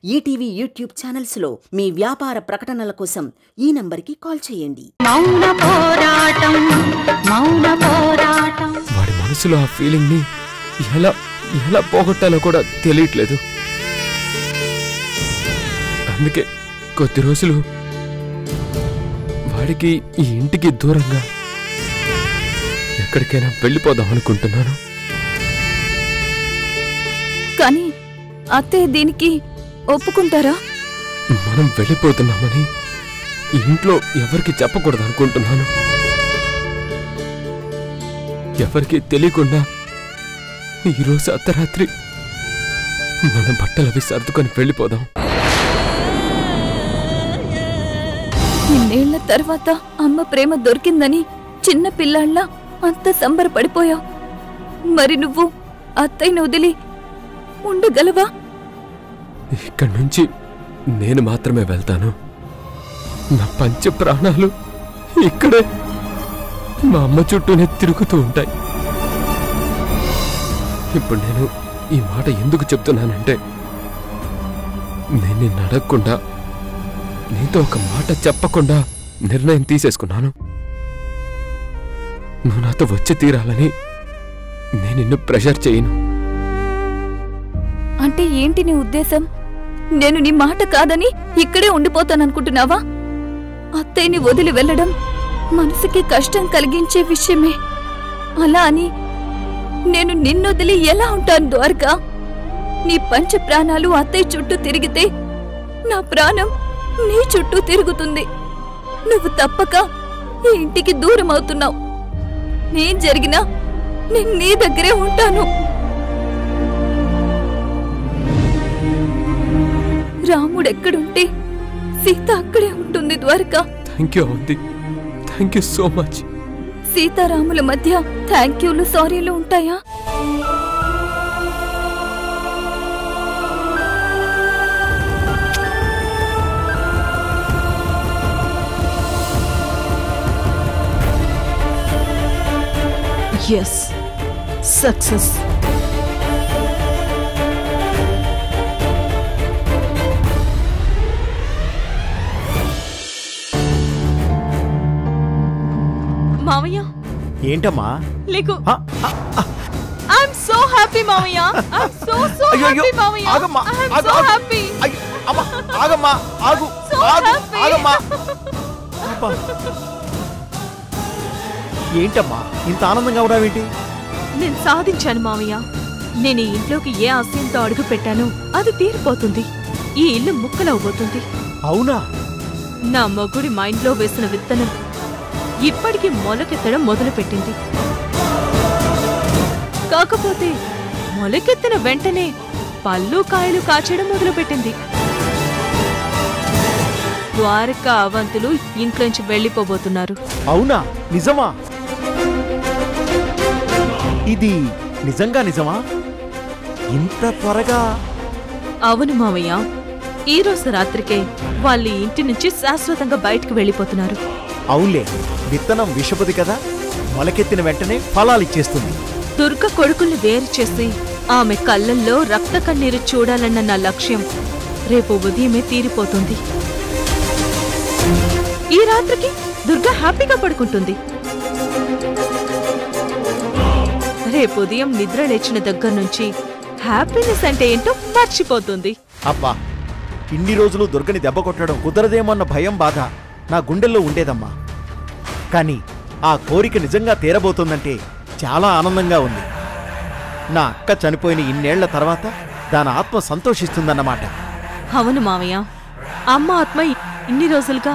ETV YouTube ఛానల్స్లో మీ వ్యాపార ప్రకటనల కోసం ఈ నంబర్కి కాల్ చేయండి. వాడి మనసులో ఆ ఫీలింగ్ని ఎలా పోగొట్టాలో కూడా తెలియట్లేదు. అందుకే కొద్ది రోజులు వాడికి ఈ ఇంటికి దూరంగా ఎక్కడికైనా వెళ్ళిపోదాం అనుకుంటున్నాను. కానీ అత్తయ్య దీనికి ఒప్పుకుంటారా? మనం వెళ్ళిపోతున్నామని ఇంట్లో ఎవరికి చెప్పకూడదు అనుకుంటున్నాను. ఎవరికి తెలియకుండా ఈరోజు అర్ధరాత్రి మన బట్టలవి సర్దుకొని వెళ్ళిపోదాం. ఇన్నేళ్ల తర్వాత అమ్మ ప్రేమ దొరికిందని చిన్న పిల్లాళ్ళ అంత సంబరపడిపోయావు. మరి నువ్వు అత్తయ్యను వదిలి ఉండగలవా? ఇక్కడి నుంచి నేను మాత్రమే వెళ్తాను. నా పంచ ప్రాణాలు ఇక్కడే మా అమ్మ చుట్టూనే తిరుగుతూ ఉంటాయి. ఇప్పుడు నేను ఈ మాట ఎందుకు చెప్తున్నానంటే, నేను నిన్ను అడగకుండా, నీతో ఒక మాట చెప్పకుండా నిర్ణయం తీసేసుకున్నాను. నువ్వు నాతో వచ్చి తీరాలని నేను నిన్ను ప్రెషర్ చేయను. అంటే ఏంటి నీ ఉద్దేశం? నేను నీ మాట కాదని ఇక్కడే ఉండిపోతాననుకుంటున్నావా? అత్తయ్యని వదిలి వెళ్ళడం మనసుకి కష్టం కలిగించే విషయమే. అలా అని నేను నిన్నొదిలి ఎలా ఉంటాను ద్వారకా? నీ పంచ ప్రాణాలు అత్తయ్య చుట్టూ తిరిగితే నా ప్రాణం నీ చుట్టూ తిరుగుతుంది. నువ్వు తప్పక ఈ ఇంటికి దూరం అవుతున్నావు. నేను జరిగినా నేను నీ దగ్గరే ఉంటాను. రాముడు ఎక్కడుంటే సీత అక్కడే ఉంటుంది Dwaraka. Thank you Avanthi, thank you so much. సీతారాముల మధ్య థ్యాంక్ యూలు సారీలు ఉంటాయా? Yes, success. మావయ్య ఏంటమ్మా? లేకు. ఐఎమ్ సో హ్యాపీ మావయ్య. ఐఎమ్ సో హ్యాపీ మావయ్య. I'm so happy. అమ్మా ఆగమ్మా, ఆగు ఆగమ్మా. ఏంటమ్మా ఇంత ఆనందంగా ఉన్నావేంటి? నేను సాధించాను మావయ్య. నేను ఈ ఇంట్లోకి ఏ ఆశయంతో అడుగు పెట్టానో అది తీరిపోతుంది. ఈ ఇల్లు ముక్కలవబోతుంది. అవునా? నా మొగుడి మైండ్లో వేసిన విత్తనం ఇప్పటికీ మొలకెత్తడం మొదలుపెట్టింది. కాకపోతే మొలకెత్తిన వెంటనే పళ్ళు కాయలు కాచడం మొదలుపెట్టింది. ద్వారకా అవంతులు ఇంట్లోంచి వెళ్లిపోబోతున్నారు. అవునా? నిజమా? ఇది నిజమా? ఇంత త్వరగా? అవును మావయ్య. ఈ రోజు రాత్రికే వాళ్ళ ఇంటి నుంచి శాశ్వతంగా బయటకు వెళ్లిపోతున్నారు. అవునులే, విత్తనం విషపది కదా, మొలకెత్తిన వెంటనే ఫలాలిచ్చేస్తుంది. దుర్గ కొడుకుల్ని వేరు చేసి ఆమె కళ్ళల్లో రక్త కన్నీరు చూడాలన్న నా లక్ష్యం రేపు ఉదయమే తీరిపోతుంది. ఈ రాత్రికి దుర్గ హ్యాపీగా పడుకుంటుంది. రేపు ఉదయం నిద్ర లేచిన దగ్గర నుంచి హ్యాపీనెస్ అంటే ఏంటో మర్చిపోతుంది. అబ్బా, ఇన్ని రోజులు దుర్గని దెబ్బ కొట్టడం కుదరదేమన్న భయం, బాధ నా గుండెల్లో ఉండేదమ్మా. కానీ ఆ కోరిక నిజంగా తీరబోతుందంటే చాలా ఆనందంగా ఉంది. నా అక్క చనిపోయిన ఇన్నేళ్ల తర్వాత దాని ఆత్మ సంతోషిస్తుందన్నమాట. అవును మావయ్య. అమ్మ ఆత్మ ఇన్ని రోజులుగా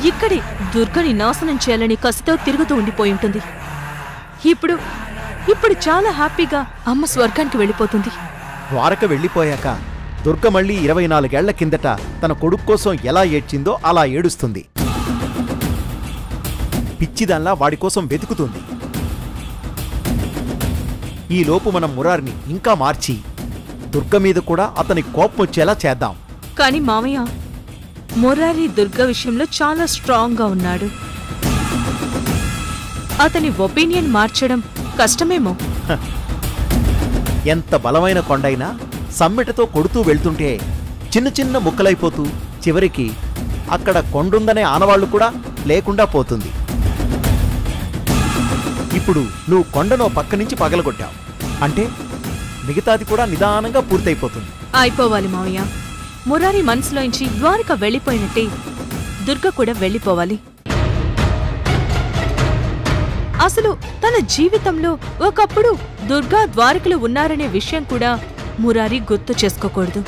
ఇక్కడి దుర్గని నాశనం చేయాలని కసితో తిరుగుతూ ఉండిపోయి ఉంటుంది. ఇప్పుడు చాలా హ్యాపీగా అమ్మ స్వర్గానికి వెళ్ళిపోతుంది. ద్వారక వెళ్ళిపోయాక దుర్గ మళ్ళీ 24 ఏళ్ల కిందట తన కొడుకు కోసం ఎలా ఏడ్చిందో అలా ఏడుస్తుంది. పిచ్చిదాన్లా వాడి కోసం వెతుకుతుంది. ఈలోపు మనం మురారిని ఇంకా మార్చి దుర్గ మీద కూడా అతని కోపం వచ్చేలా చేద్దాం. కాని మావయ్య, మురారి దుర్గ విషయంలో చాలా స్ట్రాంగ్గా ఉన్నాడు. అతని ఒపీనియన్ మార్చడం కష్టమేమో. ఎంత బలమైన కొండైనా సమ్మెటతో కొడుతూ వెళ్తుంటే చిన్న చిన్న ముక్కలైపోతూ చివరికి అక్కడ కొండుందనే ఆనవాళ్లు కూడా లేకుండా పోతుంది. ఇప్పుడు నువ్వు కొండను పక్క నుంచి పగలగొట్టావు అంటే మిగతాది కూడా నిదానంగా పూర్తయిపోతుంది. అయిపోవాలి మావయ్య. మురారి మనసులోంచి ద్వారక వెళ్ళిపోయినట్టే దుర్గ కూడా వెళ్ళిపోవాలి. అసలు తన జీవితంలో ఒకప్పుడు దుర్గా ద్వారకలు ఉన్నారనే విషయం కూడా మురారి గుర్తు చేసుకోకూడదు.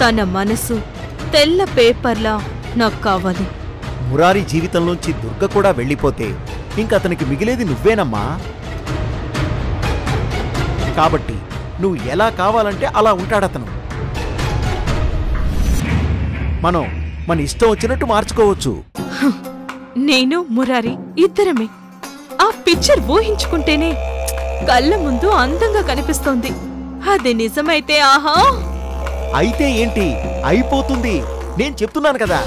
తన మనసు తెల్ల పేపర్లా నాకు కావాలి. మురారి జీవితంలోంచి దుర్గ కూడా వెళ్ళిపోతే ఇంకతనికి మిగిలేది నువ్వేనమ్మా. కాబట్టి నువ్వు ఎలా కావాలంటే అలా ఉంటాడతను. మనం మన ఇష్టం వచ్చినట్టు మార్చుకోవచ్చు. నేను మురారి ఇద్దరమే. ఆ పిక్చర్ ఊహించుకుంటేనే కళ్ళ ముందు అందంగా కనిపిస్తోంది. అది నిజమైతే ఆహా. అయితే ఏంటి, అయిపోతుంది. నేను చెప్తున్నాను కదా.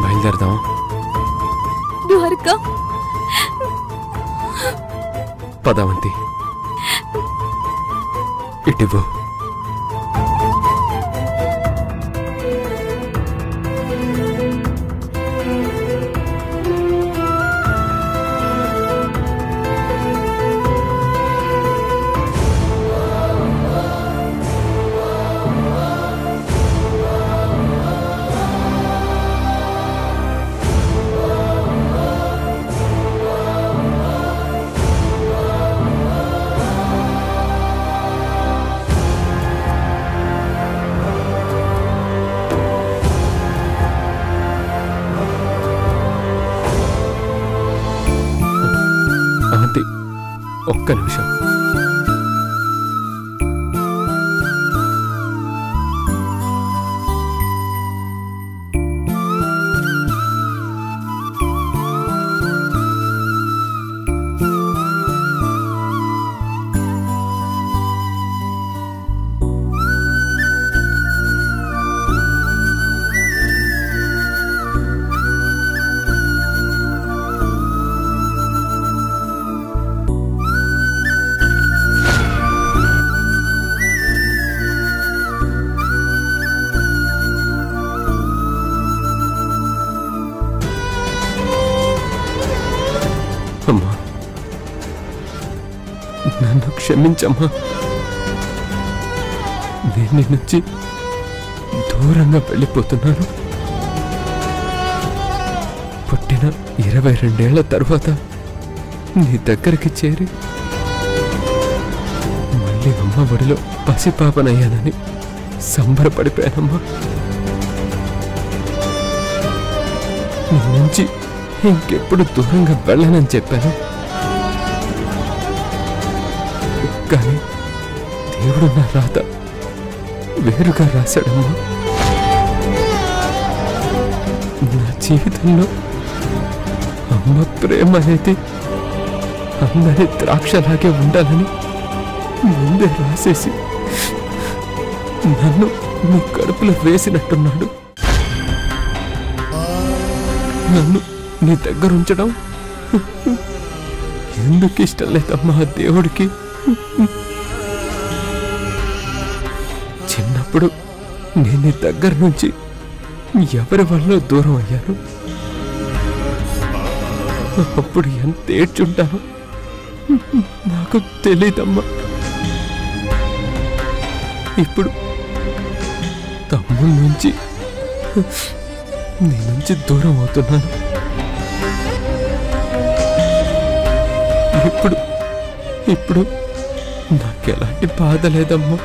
బయలుదేరదాం. ద్వారక, పదవంతి ఇటివ్వు. అవంతి, ఒక్క నిమిషం. అమ్మా, నన్ను క్షమించమ్మా. నేను నీ నుంచి దూరంగా వెళ్ళిపోతున్నాను. పుట్టిన 22 ఏళ్ల తరువాత నీ దగ్గరికి చేరి మళ్ళీ అమ్మ ఒడిలో పసిపాపనయ్యానని సంబరపడిపోయానమ్మా. నీ నుంచి ఇంకెప్పుడు దూరంగా వెళ్ళనని చెప్పాను. కానీ దేవుడు నా రాత వేరుగా రాశాడమ్మా. నా జీవితంలో అమ్మ ప్రేమ అనేది అందరి ద్రాక్షలాగే ఉండాలని ముందే రాసేసి నన్ను నీ కడుపులో వేసినట్టున్నాడు. నన్ను నీ దగ్గర ఉంచడం ఎందుకు ఇష్టం లేదమ్మా దేవుడికి. చిన్నప్పుడు నేను నీ దగ్గర నుంచి ఎవరి వల్ల దూరం అయ్యాను. అప్పుడు ఎంత ఏడ్చుంటానో నాకు తెలీదమ్మా. ఇప్పుడు తమ్ముడి నుంచి నీ నుంచి దూరం అవుతున్నాను. ఇప్పుడు నాకు ఎలాంటి బాధ లేదమ్మా.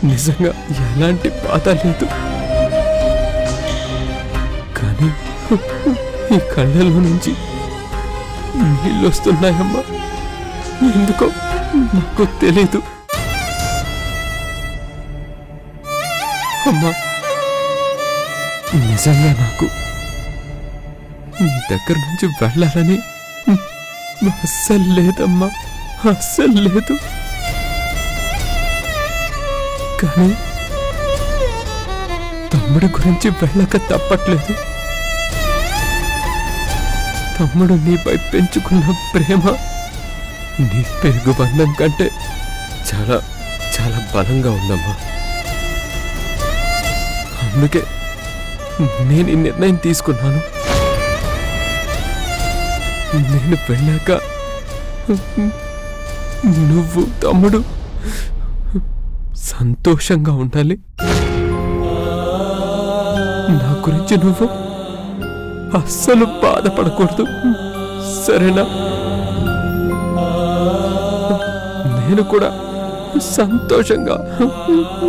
నిజంగా ఎలాంటి బాధ లేదు. కానీ ఈ కళ్ళలో నుంచి నీళ్ళు వస్తున్నాయమ్మా. ఎందుకో నాకు తెలీదు. అమ్మా, నిజంగా నాకు నీ దగ్గర నుంచి వెళ్ళాలని అస్సలు లేదమ్మా, అస్సలు లేదు. కానీ తమ్ముడి గురించి వెళ్ళక తప్పట్లేదు. తమ్ముడు నీపై పెంచుకున్న ప్రేమ నీ పెరుగు బంధం కంటే చాలా చాలా బలంగా ఉందమ్మా. అందుకే నేను ఈ నిర్ణయం తీసుకున్నాను. నేను వెళ్ళాక నువ్వు తమ్ముడు సంతోషంగా ఉండాలి. నా గురించి నువ్వు అస్సలు బాధపడకూడదు, సరేనా? నేను కూడా సంతోషంగా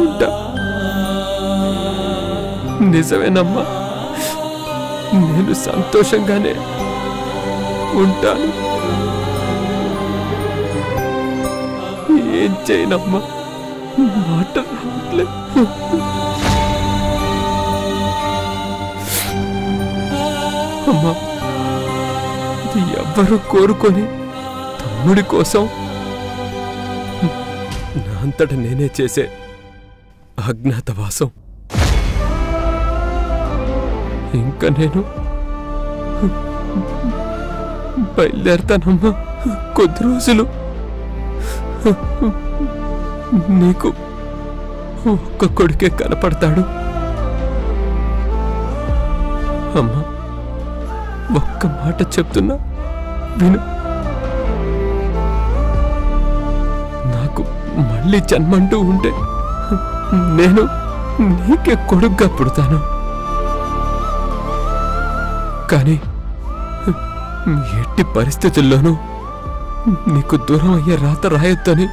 ఉంటా. నిజమేనమ్మా, నేను సంతోషంగానే ఉంటాను. ఏం చేయనమ్మా, మాట రావట్లే. అమ్మా, ఇది ఎవ్వరూ కోరుకొని తమ్ముడి కోసం నా అంతట నేనే చేసే అజ్ఞాతవాసం. ఇంకా నేను బయలుదేరతానమ్మా. కొద్ది రోజులు నీకు ఒక్క కొడుకే కనపడతాడు. అమ్మా, ఒక్క మాట చెప్తున్నా విను. నాకు మళ్ళీ జన్మంటూ ఉంటే నేను నీకే కొడుగ్గా పుడతాను. కానీ ఎట్టి పరిస్థితుల్లోనూ నీకు దూరం అయ్యే రాత రాయొద్దని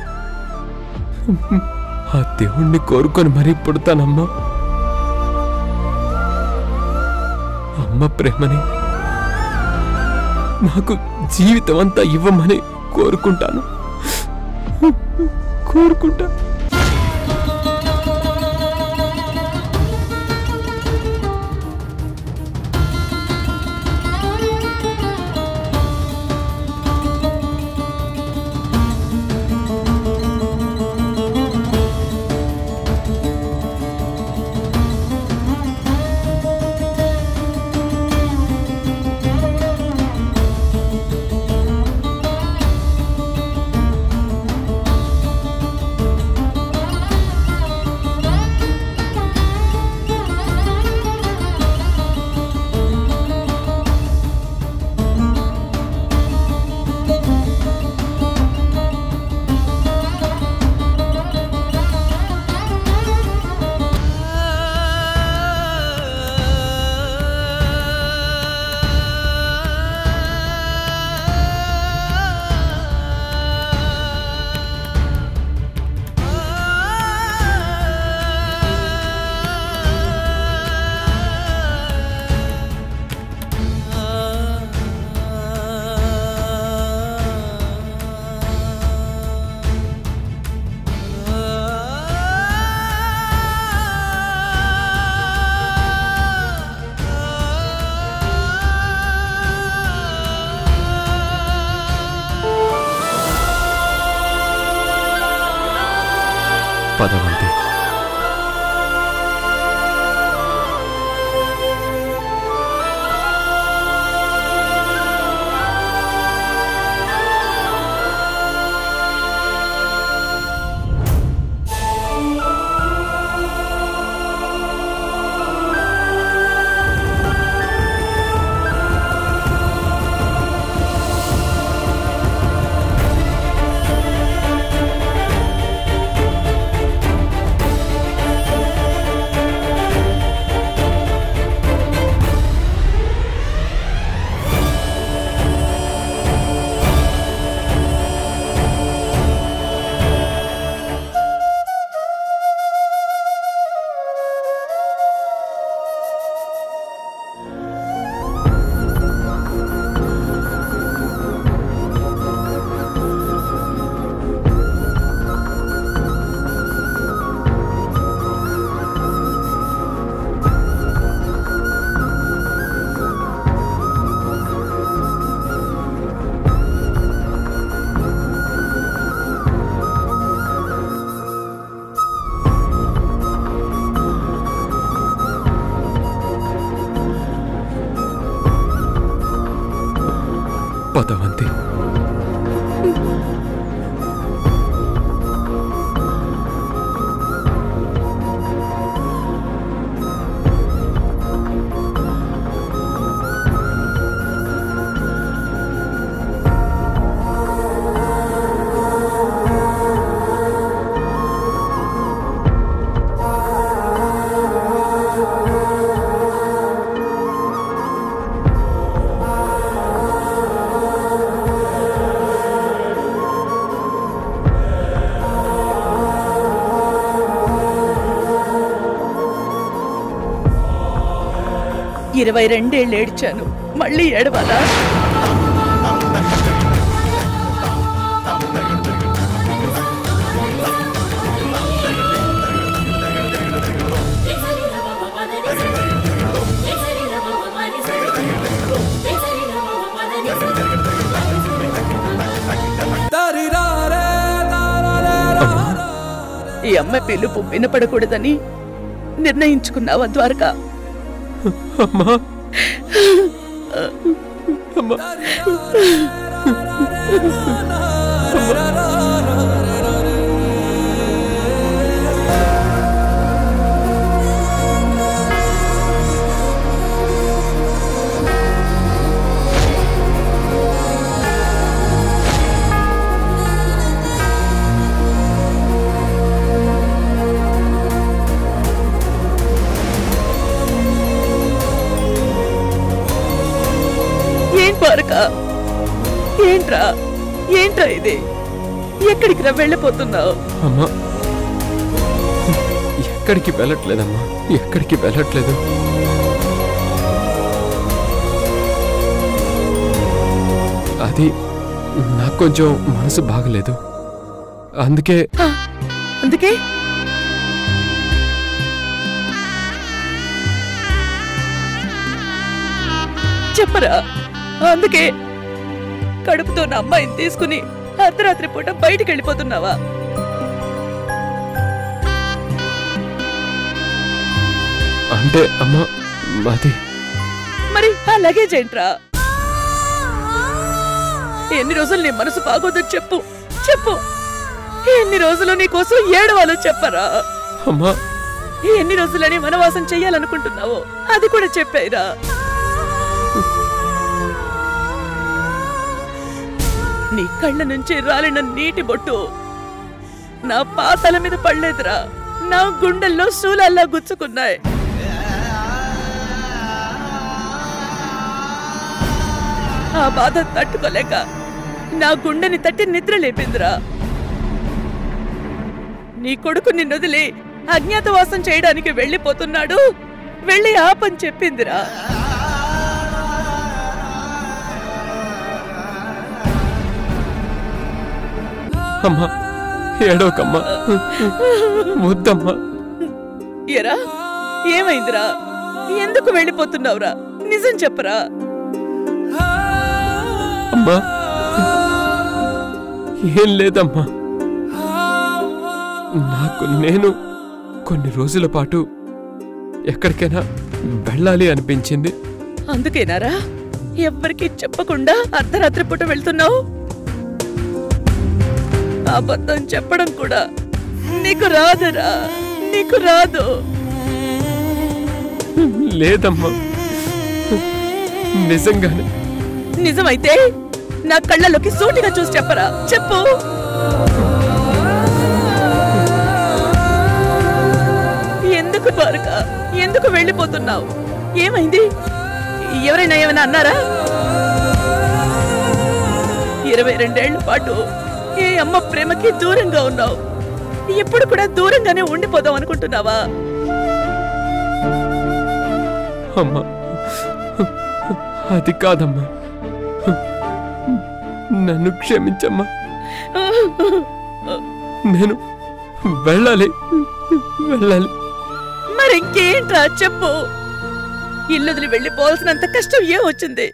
ఆ దేవుణ్ణి కోరుకొని మరీ పుడతానమ్మా. అమ్మ ప్రేమని నాకు జీవితం అంతా ఇవ్వమని కోరుకుంటాను, కోరుకుంటా. పదవంతి. పదవంతి. ఇరవై 22 ఏళ్ళు ఏడ్చాను, మళ్ళీ ఏడవాలా? ఈ అమ్మ పిలుపు వినపడకూడదని నిర్ణయించుకున్నావా ద్వారకా? అమ్మా అమ్మా ఏంట్రా ఇది? ఎక్కడికి రా వెళ్ళిపోతున్నావు? అమ్మా ఎక్కడికి వెళ్ళట్లేదమ్మా, ఎక్కడికి వెళ్ళట్లేదు. అది నాకు కొంచెం మనసు బాగలేదు, అందుకే చెప్పరా? అందుకే కడుపుతో నా అమ్మాయిని తీసుకుని అర్ధరాత్రి పూట బయటికి వెళ్ళిపోతున్నావా? అంటే అమ్మా అది మరి ఆ లగేజ్ ఏంట్రా? ఎన్ని రోజులు నీ మనసు బాగోదని చెప్పు. ఎన్ని రోజులు నీ కోసం ఏడవాలో చెప్పరా? అమ్మా ఎన్ని రోజులని వనవాసం చెయ్యాలనుకుంటున్నావో అది కూడా చెప్పాయిరా. నీ కళ్ళ నుంచి రాలిన నీటి బొట్టు నా పాతల మీద పడలేదురా, నా గుండెల్లో శూలల్లా గుచ్చుకున్నాయి. ఆ బాధ తట్టుకోలేక నా గుండెని తట్టి నిద్ర లేపిందిరా. నీ కొడుకు నిన్నొదిలి అజ్ఞాతవాసం చేయడానికి వెళ్ళిపోతున్నాడు, వెళ్ళి ఆపని చెప్పిందిరా. అమ్మా ఏడోకమ్మా, వద్దమ్మా. ఎరా ఏమైందిరా? ఎందుకు వెళ్ళిపోతున్నావురా? నిజం చెప్పరా? అమ్మా ఏం లేదమ్మా, నాకు నేను కొన్ని రోజుల పాటు ఎక్కడికైనా వెళ్ళాలి అనిపించింది. అందుకేనారా ఎవ్వరికీ చెప్పకుండా అర్ధరాత్రి పూట వెళ్తున్నావు? అబద్ధం చెప్పడం కూడా నీకు రాదురా, నీకు రాదు. లేదమ్మా, నిజంగానే. నిజమైతే నా కళ్ళలోకి సూటిగా చూసి చెప్పరా? చెప్పు. ఎందుకు ద్వారక, ఎందుకు వెళ్ళిపోతున్నావు? ఏమైంది? ఎవరైనా ఏమైనా అన్నారా? 22 ఏళ్ల పాటు ఏ అమ్మ ప్రేమకి దూరంగా ఉన్నావు, ఇప్పుడు కూడా దూరంగానే ఉండిపోదాం అనుకుంటున్నావా? అమ్మా అది కాదమ్మా, నన్ను క్షమించమ్మా. నేను వెళ్ళాలి. మరి ఇంకేంట్రా చెప్పు. ఇల్లుదిలి వెళ్ళిపోవాల్సినంత కష్టం ఏం వచ్చింది?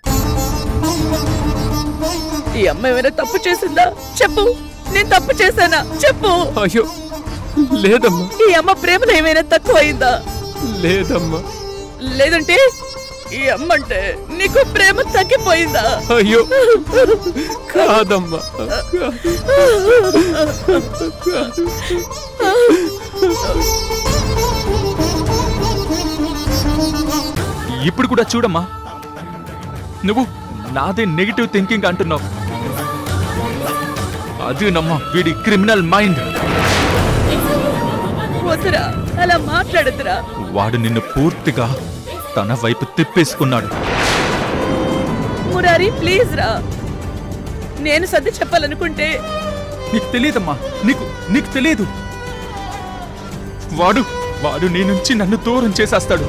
ఈ అమ్మ ఏమైనా తప్పు చేసిందా? చెప్పు. నేను తప్పు చేశానా? చెప్పు. అయ్యో లేదమ్మా. ఈ అమ్మ ప్రేమలో ఏమైనా తక్కువ అయిందా? లేదమ్మా. లేదంటే ఈ అమ్మంటే నీకు ప్రేమ తగ్గిపోయిందా? అయ్యో కాదమ్మా. ఇప్పుడు కూడా చూడమ్మా, నువ్వు నాదే నెగిటివ్ థింకింగ్ అంటున్నావు. అదేనమ్మా వీడి క్రిమినల్ మైండ్. వద్దురా, అలా మాట్లాడదురా. వాడు నిన్ను పూర్తిగా తన వైపు తిప్పేసుకున్నాడు. మురారి ప్లీజ్ రా, నేను సర్ది చెప్పాలనుకుంటే. నీకు తెలియదమ్మా, నీకు తెలియదు. వాడు నీ నుంచి నన్ను దూరం చేసేస్తాడు.